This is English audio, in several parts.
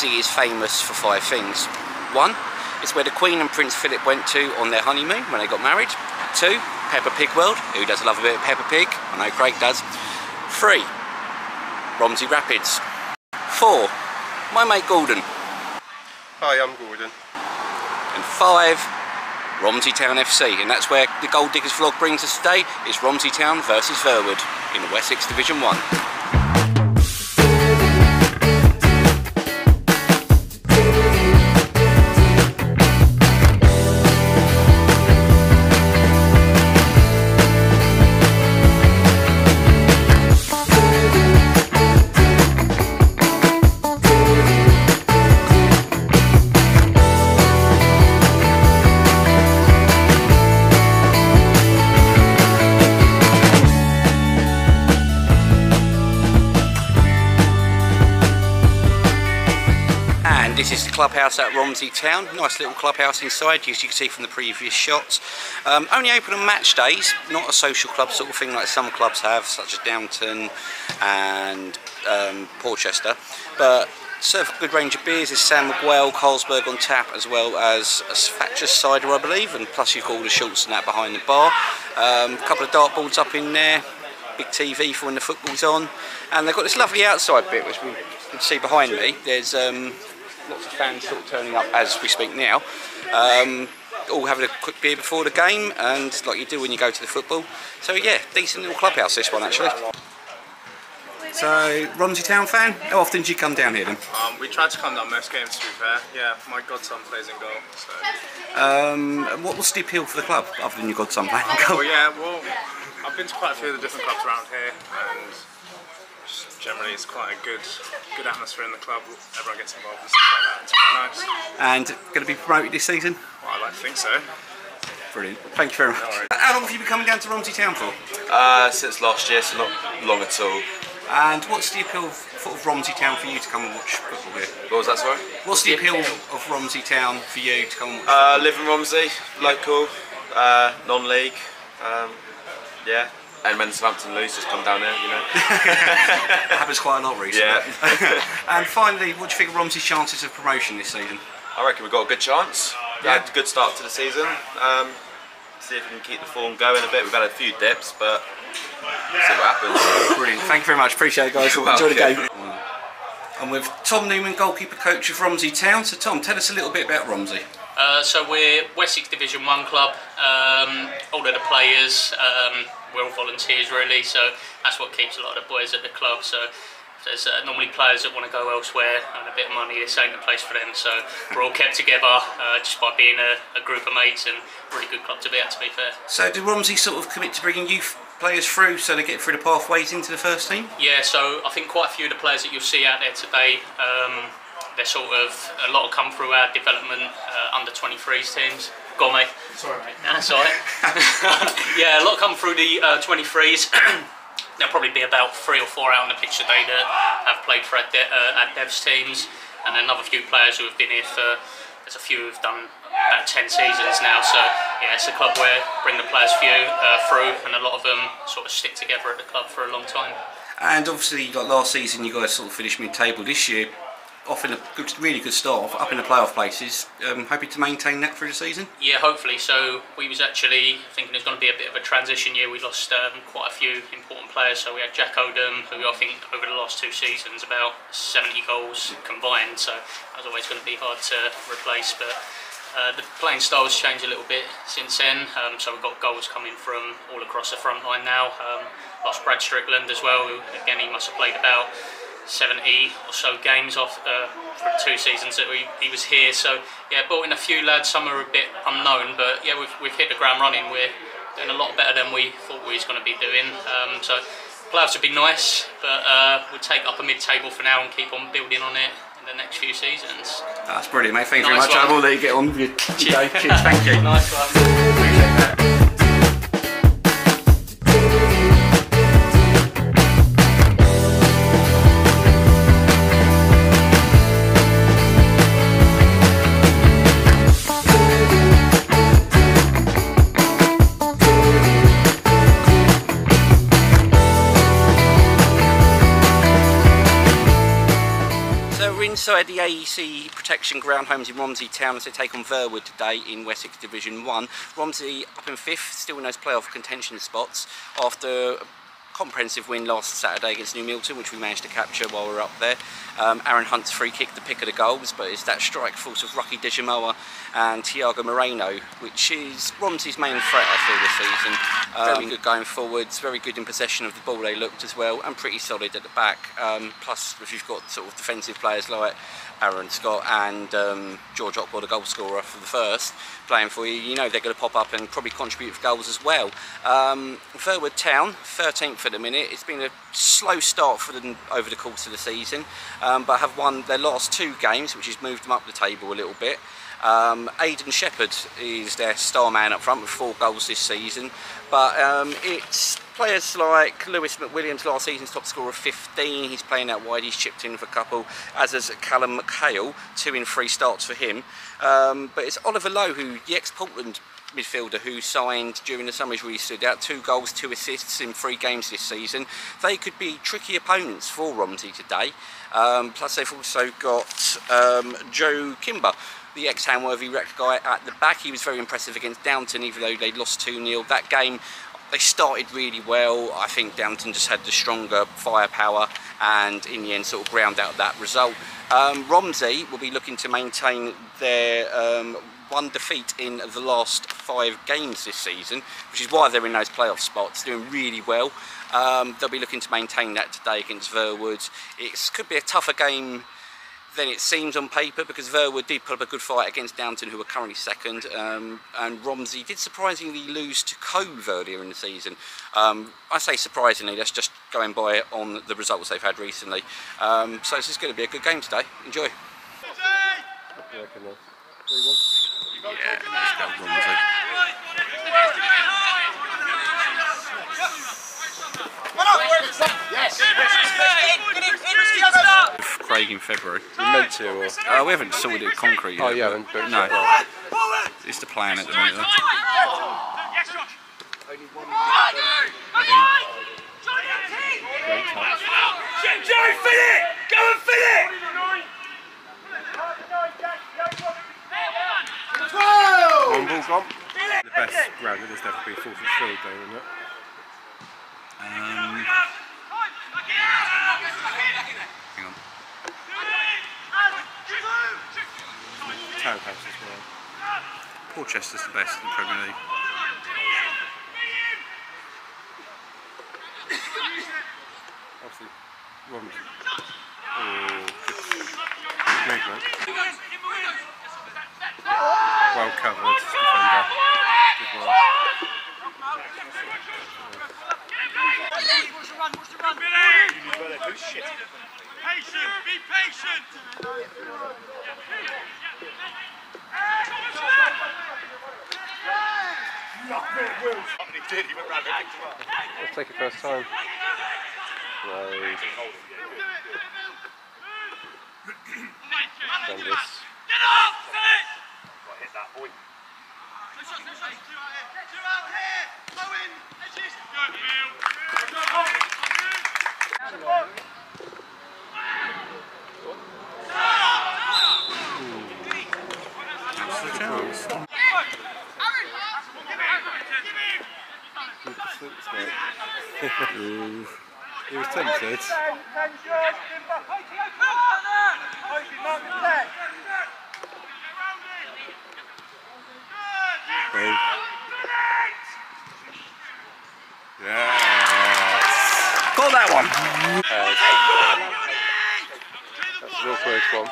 Romsey is famous for 5 things. 1, it's where the Queen and Prince Philip went to on their honeymoon when they got married. 2, Peppa Pig World. Who doesn't love a bit of Peppa Pig? I know Craig does. 3, Romsey Rapids. 4, my mate Gordon. Hi, I'm Gordon. And 5, Romsey Town FC, and that's where the Gold Diggers vlog brings us today. Is Romsey Town versus Verwood in the Wessex Division 1. This is the clubhouse at Romsey Town. Nice little clubhouse inside, as you can see from the previous shots. Only open on match days, not a social club sort of thing like some clubs have, such as Downton and Portchester. But serve a good range of beers. There's Sam McGwell, Carlsberg on tap, as well as a Thatcher's cider, I believe, and plus you've got all the shorts and that behind the bar. A couple of dartboards up in there, big TV for when the football's on, and they've got this lovely outside bit which we can see behind me. There's lots of fans sort of turning up as we speak now, all having a quick beer before the game, and like you do when you go to the football. So yeah, decent little clubhouse this one actually. So, Romsey Town fan, how often do you come down here then? We try to come down most games, to be fair. Yeah, my godson plays in goal. So. What's the appeal for the club other than your godson playing in goal? Well, yeah, well, I've been to quite a few of the different clubs around here, and generally it's quite a good atmosphere in the club. Everyone gets involved and stuff like that. It's quite nice. And going to be promoted this season? Well, I'd like to think so. Brilliant. Thank you very much. No, how long have you been coming down to Romsey Town for? Since last year, so not long at all. And what's the appeal of Romsey Town for you to come and watch football here? What was that, sorry? What's the appeal of Romsey Town for you to come and watch football? Live in Romsey, local, non-league, yeah. And when Southampton lose, just come down here, you know. That happens quite a lot recently. Yeah. And finally, what do you think of Romsey's chances of promotion this season? I reckon we've got a good chance. We had a good start to the season. See if we can keep the form going a bit. We've had a few dips, but see what happens. Brilliant. Thank you very much. Appreciate it, guys. Enjoy the game. I'm with Tom Newman, goalkeeper coach of Romsey Town. So Tom, tell us a little bit about Romsey. So we're Wessex Division 1 club. All of the players, we're all volunteers really, so that's what keeps a lot of the boys at the club. So there's normally players that want to go elsewhere and a bit of money, this ain't the place for them. So we're all kept together just by being a group of mates, and really good club to be at, to be fair. So do Romsey sort of commit to bringing youth players through so they get through the pathways into the first team? Yeah, so I think quite a few of the players that you'll see out there today, they're sort of, a lot have come through our development under 23s teams. Go on, mate. Sorry, mate. That's all right. Yeah, a lot come through the 23s. There'll probably be about 3 or 4 out on the pitch today that have played for our Devs teams, and another few players who have been here for, there's a few who've done about 10 seasons now. So yeah, it's a club where bring the players through, and a lot of them sort of stick together at the club for a long time. And obviously, like last season, you guys sort of finished mid-table. This year, offering a really good start, up in the playoff places. Hoping to maintain that through the season? Yeah, hopefully. So we was actually thinking there's going to be a bit of a transition year. We lost quite a few important players. So we had Jack Odom, who I think over the last 2 seasons about 70 goals combined. So that was always going to be hard to replace. But the playing style's changed a little bit since then. So we've got goals coming from all across the front line now. Lost Brad Strickland as well, who again he must have played about 70 or so games off from 2 seasons that he was here. So yeah, brought in a few lads. Some are a bit unknown, but yeah, we've hit the ground running. We're doing a lot better than we thought we was going to be doing. So playoffs would be nice, but we'll take up a mid-table for now and keep on building on it in the next few seasons. That's brilliant, mate. Thank you very much. I will let you get on with your day. Cheers. Thank you. Nice one. Appreciate that. inside the AEC Protection ground homes in Romsey Town as they take on Verwood today in Wessex Division 1. Romsey up in 5th, still in those playoff contention spots after comprehensive win last Saturday against New Milton, which we managed to capture while we were up there. Aaron Hunt's free kick, the pick of the goals, but it's that strike force of Rocky Digimoa and Tiago Moreno, which is Romsey's main threat, I feel, this season. Very good going forwards, very good in possession of the ball they looked as well, and pretty solid at the back. Plus, if you've got sort of defensive players like Aaron Scott and George Ockwell, the goal scorer for the first, playing for you, you know they're going to pop up and probably contribute for goals as well. Verwood Town, 13th at the minute. It's been a slow start for them over the course of the season, but have won their last 2 games, which has moved them up the table a little bit. Aidan Shepherd is their star man up front with 4 goals this season, but it's players like Lewis McWilliams, last season's top scorer of 15, he's playing out wide, he's chipped in for a couple, as is Callum McHale, 2 in 3 starts for him. But it's Oliver Lowe, who the ex-Portland midfielder who signed during the summer, has really stood out. 2 goals, 2 assists in 3 games this season. They could be tricky opponents for Romsey today. Plus they've also got Joe Kimber, the ex-Hanworthy rec guy at the back. He was very impressive against Downton, even though they lost 2-0. That game, they started really well. I think Downton just had the stronger firepower and in the end sort of ground out that result. Romsey will be looking to maintain their 1 defeat in the last 5 games this season, which is why they're in those playoff spots, doing really well. They'll be looking to maintain that today against Verwood. It could be a tougher game than it seems on paper, because Verwood did put up a good fight against Downton, who are currently 2nd, and Romsey did surprisingly lose to Cove earlier in the season. I say surprisingly, that's just going by on the results they've had recently. So this is going to be a good game today. Enjoy. Yeah, let's go Romsey. Craig in February. You meant to, or? We haven't sorted it concrete yet. Oh, yeah, haven't. No. It's the plan at the minute, though. Joe, fit it! Go and fit it! One ball gone. The best ground it is definitely 4-foot field, though, isn't it? Hang on. Townhouse as well. Porchester's the best in the Premier League. Obviously, Romsey. Oh, good movement. Well covered, defender. Good one. Patient, be patient! Let's take it first time. Right. Done this. Get up! Hit that boy. Two out here! Owen! Edges! That's the chance. He was tempted. Yes! Got that one! That's an awkward one.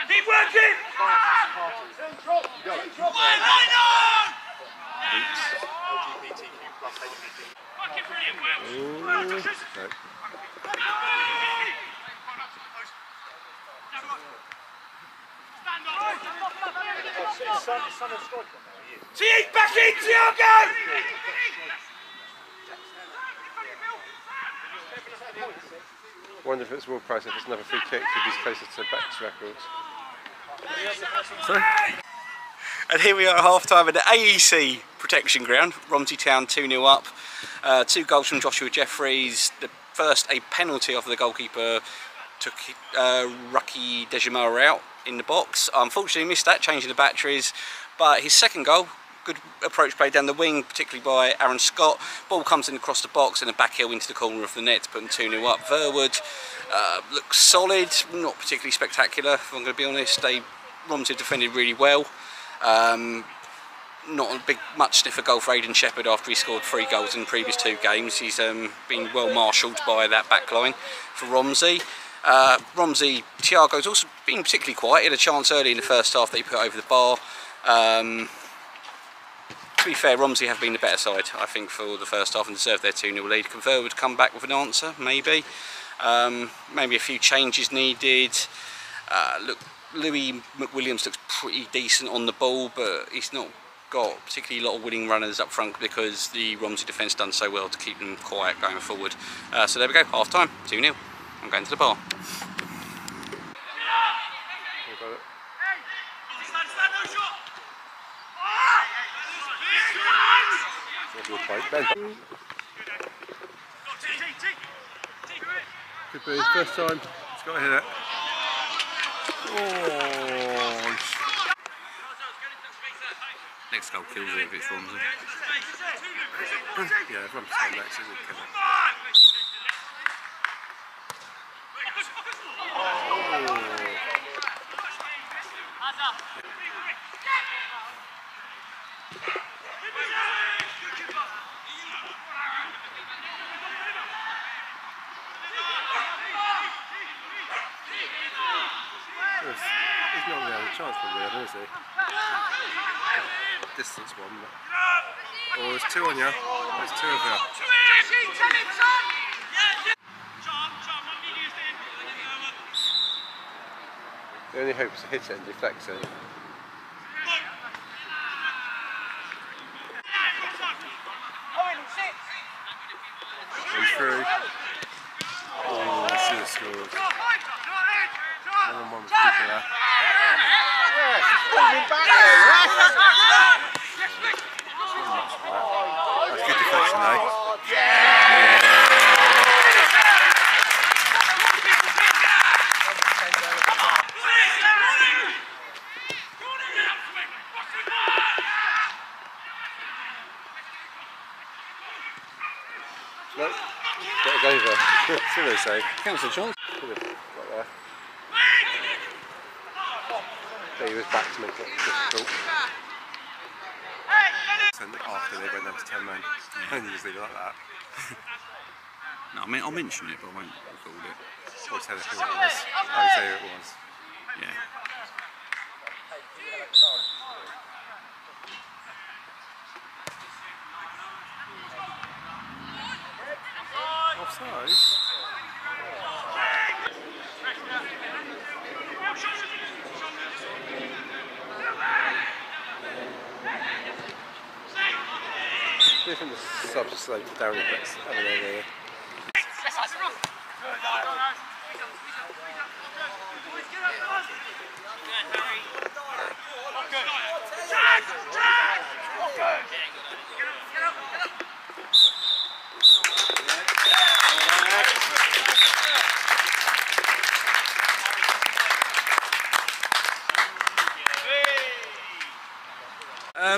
Keep working! See, back in, Tiago! Wonder if it's Will Price, if it's another free kick, if he's closer to Beck's records. Sorry? And here we are at half-time at the AEC Protection ground. Romsey Town 2-0 up. 2 goals from Joshua Jeffries. The first a penalty off the goalkeeper, took Rucky Dejimara out in the box. Unfortunately missed that, changing the batteries, but his second goal, good approach play down the wing, particularly by Aaron Scott. Ball comes in across the box and a back heel into the corner of the net to put them 2-0 up. Verwood looks solid, not particularly spectacular if I'm going to be honest. Romsey defended really well. Not a much sniffer goal for Aidan Shepherd after he scored 3 goals in the previous 2 games. He's been well marshalled by that back line for Romsey. Romsey, Thiago's also been particularly quiet. He had a chance early in the first half that he put over the bar. To be fair, Romsey have been the better side, I think, for the first half and deserved their 2-0 lead. Can Verwood come back with an answer? Maybe. Maybe a few changes needed. Look, Louis McWilliams looks pretty decent on the ball, but he's not got particularly a lot of winning runners up front because the Romsey defence done so well to keep them quiet going forward. So there we go, half time, 2-0. I'm going to the bar. Could be first time. It's got to hit it. Oh. Next goal kills it if it's Romsey. Yeah, if Romsey's got next, isn't it? He's not really had a chance from there, is he? Distance one. But... Oh, there's 2 on you. There's 2 of you. The only hope is to hit it and deflect it. And through. Oh, I should have scored. One with people there. That's good deflection, though. Look, get it over. That's what they say. Counts the chance. Got there. So he was back to make it difficult. And after they went down to 10 men, and you just leave it like that. No, I mean, I'll mention it, but I won't record it. Or tell us who it was. Oh, you say who it was. Yeah. Offside? I think the subs just slowed down a bit. I don't know really.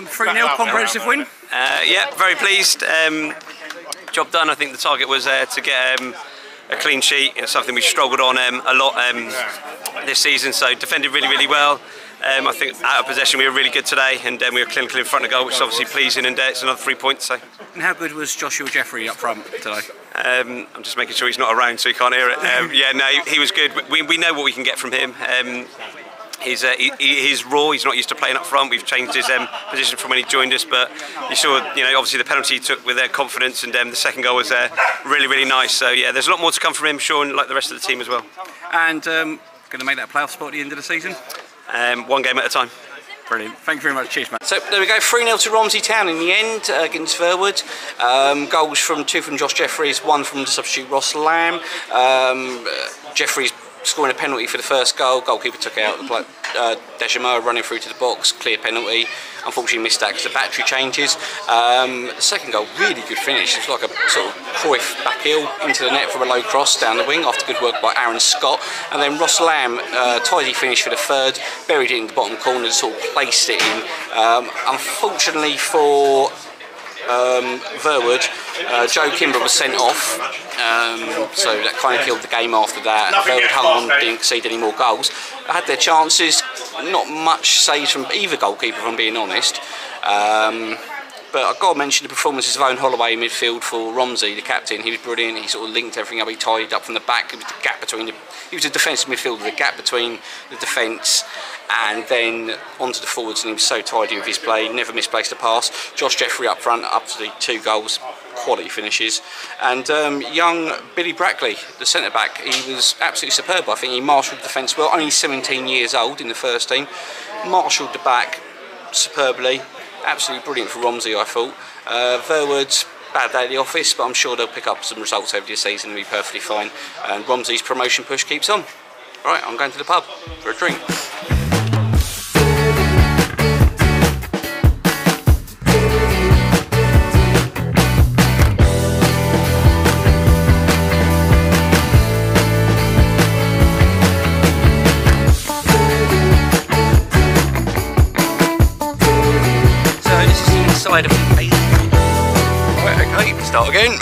Three 0 comprehensive win. Yeah, very pleased. Job done. I think the target was to get a clean sheet. It's something we struggled on a lot this season. So defended really, really well. I think out of possession we were really good today, and we were clinical in front of goal, which is obviously pleasing. And it's another 3 points. So. And how good was Joshua Jeffrey up front today? I'm just making sure he's not around so he can't hear it. Yeah, no, he was good. We know what we can get from him. He's raw, he's not used to playing up front. We've changed his position from when he joined us, but you saw, obviously the penalty he took with their confidence, and the second goal was really, really nice. So yeah, there's a lot more to come from him, sure, and like the rest of the team as well. And going to make that playoff spot at the end of the season? 1 game at a time. Brilliant. Thank you very much. Cheers, mate. So there we go, 3-0 to Romsey Town in the end against Verwood. Goals from 2 from Josh Jeffries, 1 from the substitute Ross Lamb. Jeffries scoring a penalty for the first goal. Goalkeeper took out the Dejamour running through to the box, clear penalty. Unfortunately missed that because the battery changes. The second goal, really good finish. It's like a sort of Cruyff back heel into the net for a low cross down the wing after good work by Aaron Scott. And then Ross Lamb, tidy finish for the third, buried it in the bottom corner, sort of placed it in. Unfortunately for Verwood, Joe Kimber was sent off, so that kind of killed the game after that. Verwood hung on, didn't concede any more goals. They had their chances, not much saved from either goalkeeper, if I'm being honest. But I've got to mention the performances of Owen Holloway in midfield for Romsey, the captain. He was brilliant. He sort of linked everything up. He tidied up from the back. It was the gap between he was a defensive midfielder, the gap between the defence and then onto the forwards, and he was so tidy with his play. Never misplaced a pass. Josh Jeffrey up front, up to the 2 goals, quality finishes. And young Billy Brackley, the centre back, he was absolutely superb. I think he marshalled the defence well. Only 17 years old in the first team, marshalled the back superbly. Absolutely brilliant for Romsey, I thought. Verwood, bad day at the office, but I'm sure they'll pick up some results over the season and be perfectly fine. And Romsey's promotion push keeps on. Right, I'm going to the pub for a drink. Of the right, okay, start again.